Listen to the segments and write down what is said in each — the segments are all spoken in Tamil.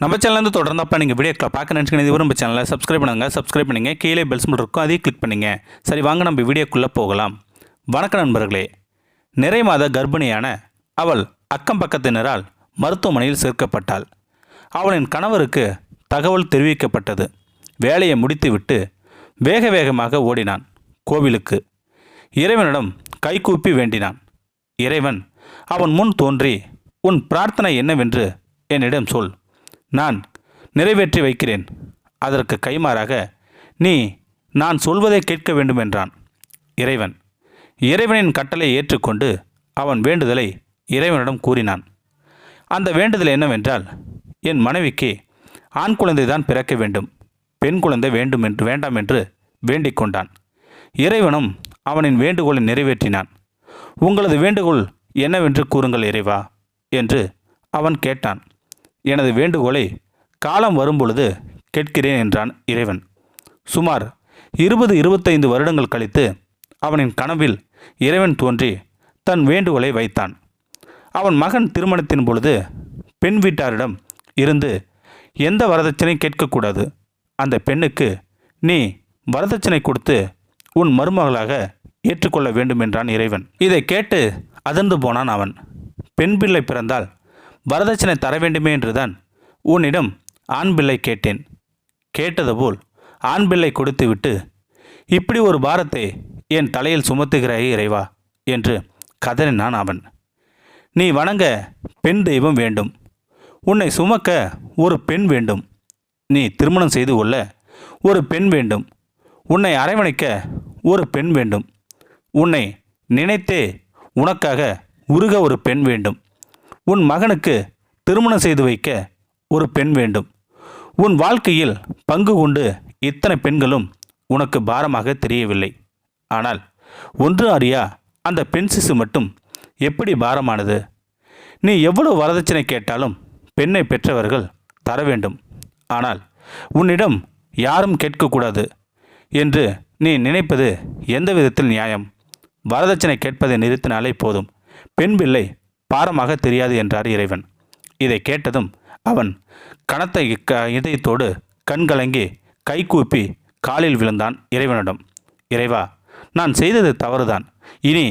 நம்ம சேனல் தொடர்ந்தப்போ நீங்கள் வீடியோக்களை பார்க்க நினச்சிக்கணும் இது நம்ம சேனலை சப்ஸ்கிரைப் பண்ணுங்கள் கீழே பெல் சிம்பிள் இருக்கும் அதையும் கிளிக் பண்ணுங்கள். சரி வாங்க நம்ம வீடியோக்குள்ளே போகலாம். வணக்கம் நண்பர்களே. நிறை மாத கர்ப்பிணியான அவள் அக்கம் பக்கத்தினரால் மருத்துவமனையில் சேர்க்கப்பட்டாள். அவளின் கணவருக்கு தகவல் தெரிவிக்கப்பட்டது. வேலையை முடித்துவிட்டு வேக வேகமாக ஓடினான் கோவிலுக்கு. இறைவனிடம் கைகூப்பி வேண்டினான். இறைவன் அவன் முன் தோன்றி, உன் பிரார்த்தனை என்னவென்று என்னிடம் சொல், நான் நிறைவேற்றி வைக்கிறேன். அதற்கு கைமாறாக நீ நான் சொல்வதை கேட்க வேண்டும் என்றான் இறைவன். இறைவனின் கட்டளை ஏற்றுக்கொண்டு அவன் வேண்டுதலை இறைவனிடம் கூறினான். அந்த வேண்டுதல் என்னவென்றால், என் மனைவிக்கு ஆண் குழந்தை தான் பிறக்க வேண்டும், பெண் குழந்தை வேண்டாம் என்று வேண்டிக் கொண்டான். இறைவனும் அவனின் வேண்டுகோளை நிறைவேற்றினான். உங்களது வேண்டுகோள் என்னவென்று கூறுங்கள் இறைவா என்று அவன் கேட்டான். எனது வேண்டுகோளை காலம் வரும்பொழுது கேட்கிறேன் என்றான் இறைவன். சுமார் 20-25 வருடங்கள் கழித்து அவனின் கனவில் இறைவன் தோன்றி தன் வேண்டுகோளை வைத்தான். அவன் மகன் திருமணத்தின் பொழுது பெண் வீட்டாரிடம் இருந்து எந்த வரதட்சணை கேட்கக்கூடாது. அந்த பெண்ணுக்கு நீ வரதட்சணை கொடுத்து உன் மருமகளாக ஏற்றுக்கொள்ள வேண்டும் என்றான் இறைவன். இதை கேட்டு அதிர்ந்து போனான் அவன். பெண் பிள்ளை பிறந்தால் வரதட்சணை தர வேண்டுமே என்றுதான் உன்னிடம் ஆண் பிள்ளை கேட்டேன். கேட்டதுபோல் ஆண் பிள்ளை கொடுத்துவிட்டு இப்படி ஒரு பாரத்தை என் தலையில் சுமத்துகிறாயே இறைவா என்று கதறினான் அவன். நீ வணங்க பெண் தெய்வம் வேண்டும், உன்னை சுமக்க ஒரு பெண் வேண்டும், நீ திருமணம் செய்து கொள்ள ஒரு பெண் வேண்டும், உன்னை அரவணைக்க ஒரு பெண் வேண்டும், உன்னை நினைத்தே உனக்காக உருக ஒரு பெண் வேண்டும், உன் மகனுக்கு திருமணம் செய்து வைக்க ஒரு பெண் வேண்டும். உன் வாழ்க்கையில் பங்கு கொண்டு இத்தனை பெண்களும் உனக்கு பாரமாக தெரியவில்லை. ஆனால் ஒன்று அறியா அந்த பெண் சிசு மட்டும் எப்படி பாரமானது? நீ எவ்வளவு வரதட்சணை கேட்டாலும் பெண்ணை பெற்றவர்கள் தர வேண்டும். ஆனால் உன்னிடம் யாரும் கேட்கக்கூடாது என்று நீ நினைப்பது எந்த விதத்தில் நியாயம்? வரதட்சணை கேட்பதை நிறுத்தினாலே போதும், பெண் பிள்ளை பாரமாக தெரியாது என்றார் இறைவன். இதை கேட்டதும் அவன் கனத்த இதயத்தோடு கண்கலங்கி கைகூப்பி காலில் விழுந்தான் இறைவனிடம். இறைவா, நான் செய்தது தவறுதான். இனி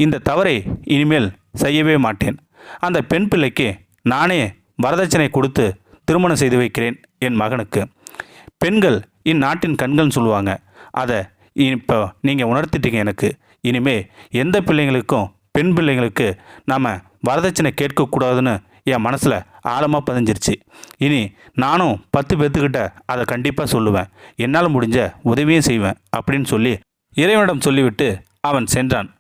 இந்த தவறை இனிமேல் செய்யவே மாட்டேன். அந்த பெண் பிள்ளைக்கு நானே வரதட்சணை கொடுத்து திருமணம் செய்து வைக்கிறேன் என் மகனுக்கு. பெண்கள் இந்நாட்டின் கண்கள்னு சொல்லுவாங்க. அதை இப்போ நீங்கள் உணர்த்திட்டீங்க எனக்கு. இனிமே எந்த பிள்ளைங்களுக்கும் பெண் பிள்ளைங்களுக்கு நாம் வரதட்சணை கேட்கக்கூடாதுன்னு என் மனசில் ஆழமாக பதிஞ்சிருச்சு. இனி நானும் 10 பேர்த்துக்கிட்ட அதை கண்டிப்பாக சொல்லுவேன், என்னால் முடிஞ்ச உதவியும் செய்வேன் அப்படின்னு சொல்லி இறைவனிடம் சொல்லிவிட்டு அவன் சென்றான்.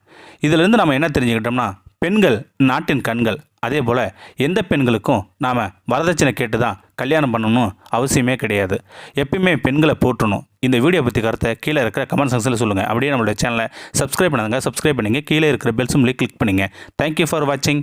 இதிலிருந்து நம்ம என்ன தெரிஞ்சுக்கிட்டோம்னா, பெண்கள் நாட்டின் கண்கள். அதே போல் எந்த பெண்களுக்கும் நாம் வரதட்சணை கேட்டு தான் கல்யாணம் பண்ணணும் அவசியமே கிடையாது. எப்பயுமே பெண்களை போற்றணும். இந்த வீடியோ பற்றி கருத்தை கீழே இருக்கிற கமெண்ட் செக்ஷனில் சொல்லுங்கள். அப்படியே நம்மளுடைய சேனலை சப்ஸ்கிரைப் பண்ணுங்கள். கீழே இருக்கிற பெல் சிம்பலை கிளிக் பண்ணுங்கள். தேங்க்யூ ஃபார் வாட்சிங்.